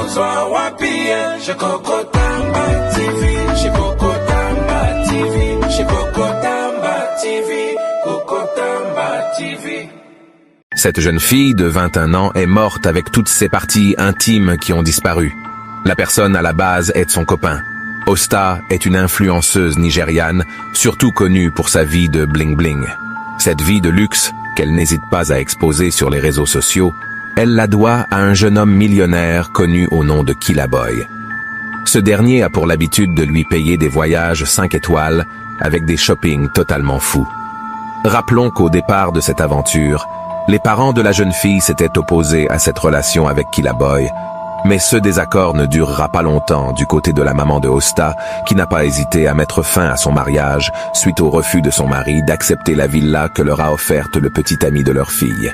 Kozwa wapie, Shikokotamba TV, Shikokotamba TV, Shikokotamba TV, Kokotamba TV. Cette jeune fille de 21 ans est morte avec toutes ses parties intimes qui ont disparu. La personne à la base est son copain. Osta est une influenceuse nigériane, surtout connue pour sa vie de bling-bling. Cette vie de luxe, qu'elle n'hésite pas à exposer sur les réseaux sociaux, elle la doit à un jeune homme millionnaire connu au nom de Killaboi. Ce dernier a pour l'habitude de lui payer des voyages 5 étoiles avec des shoppings totalement fous. Rappelons qu'au départ de cette aventure, les parents de la jeune fille s'étaient opposés à cette relation avec Killaboi, mais ce désaccord ne durera pas longtemps du côté de la maman de Osta, qui n'a pas hésité à mettre fin à son mariage suite au refus de son mari d'accepter la villa que leur a offerte le petit ami de leur fille.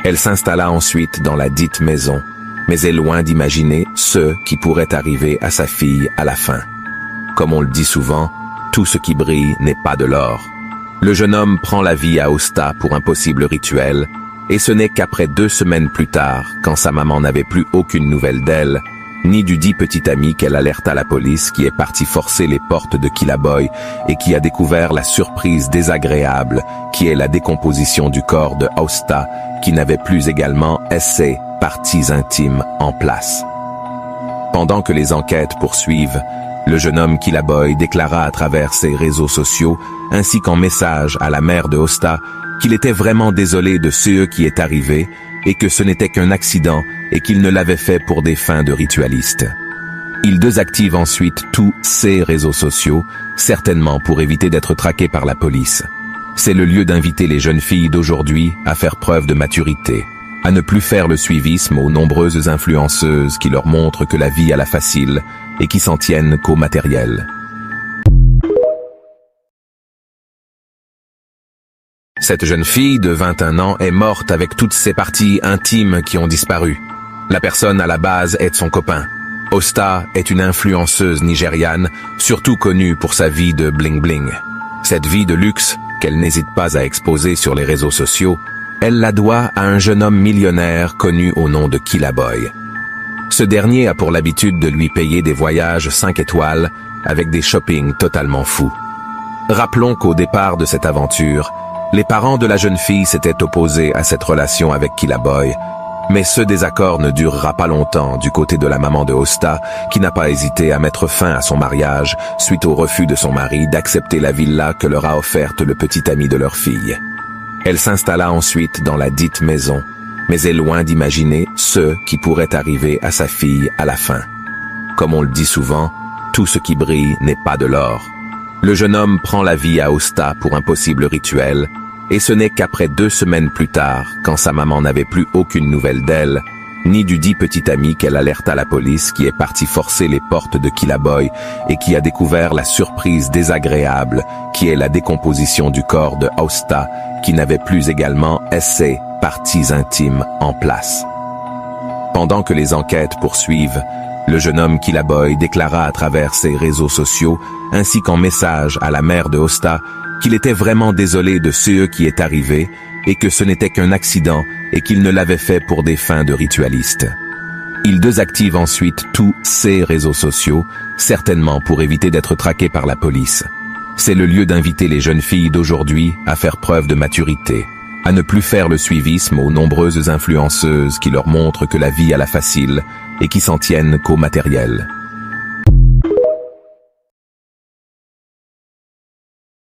Elle s'installa ensuite dans la dite maison, mais est loin d'imaginer ce qui pourrait arriver à sa fille à la fin. Comme on le dit souvent, tout ce qui brille n'est pas de l'or. Le jeune homme prend la vie à Osta pour un possible rituel, et ce n'est qu'après 2 semaines plus tard, quand sa maman n'avait plus aucune nouvelle d'elle, ni du dit petit ami, qu'elle alerta la police qui est partie forcer les portes de Killaboi et qui a découvert la surprise désagréable qui est la décomposition du corps de Osta, qui n'avait plus également ses parties intimes en place. Pendant que les enquêtes poursuivent, le jeune homme Killaboi déclara à travers ses réseaux sociaux, ainsi qu'en message à la mère de Osta, qu'il était vraiment désolé de ce qui est arrivé et que ce n'était qu'un accident et qu'il ne l'avait fait pour des fins de ritualiste. Il désactive ensuite tous ses réseaux sociaux, certainement pour éviter d'être traqué par la police. C'est le lieu d'inviter les jeunes filles d'aujourd'hui à faire preuve de maturité, à ne plus faire le suivisme aux nombreuses influenceuses qui leur montrent que la vie a la facile et qui s'en tiennent qu'au matériel. Cette jeune fille de 21 ans est morte avec toutes ses parties intimes qui ont disparu. La personne à la base est son copain. Osta est une influenceuse nigériane, surtout connue pour sa vie de bling-bling. Cette vie de luxe, qu'elle n'hésite pas à exposer sur les réseaux sociaux, elle la doit à un jeune homme millionnaire connu au nom de Killaboi. Ce dernier a pour l'habitude de lui payer des voyages 5 étoiles avec des shoppings totalement fous. Rappelons qu'au départ de cette aventure, les parents de la jeune fille s'étaient opposés à cette relation avec Killaboi, mais ce désaccord ne durera pas longtemps du côté de la maman de Osta, qui n'a pas hésité à mettre fin à son mariage suite au refus de son mari d'accepter la villa que leur a offerte le petit ami de leur fille. Elle s'installa ensuite dans la dite maison, mais est loin d'imaginer ce qui pourrait arriver à sa fille à la fin. Comme on le dit souvent, tout ce qui brille n'est pas de l'or. Le jeune homme prend la vie à Osta pour un possible rituel, et ce n'est qu'après 2 semaines plus tard, quand sa maman n'avait plus aucune nouvelle d'elle, ni du dit petit ami, qu'elle alerta la police qui est partie forcer les portes de Killaboi et qui a découvert la surprise désagréable qui est la décomposition du corps de Osta, qui n'avait plus également ses parties intimes en place. Pendant que les enquêtes poursuivent, le jeune homme Killaboi déclara à travers ses réseaux sociaux, ainsi qu'en message à la mère de Osta, qu'il était vraiment désolé de ce qui est arrivé et que ce n'était qu'un accident et qu'il ne l'avait fait pour des fins de ritualiste. Il désactive ensuite tous ses réseaux sociaux, certainement pour éviter d'être traqué par la police. C'est le lieu d'inviter les jeunes filles d'aujourd'hui à faire preuve de maturité, à ne plus faire le suivisme aux nombreuses influenceuses qui leur montrent que la vie a la facile et qui s'en tiennent qu'au matériel.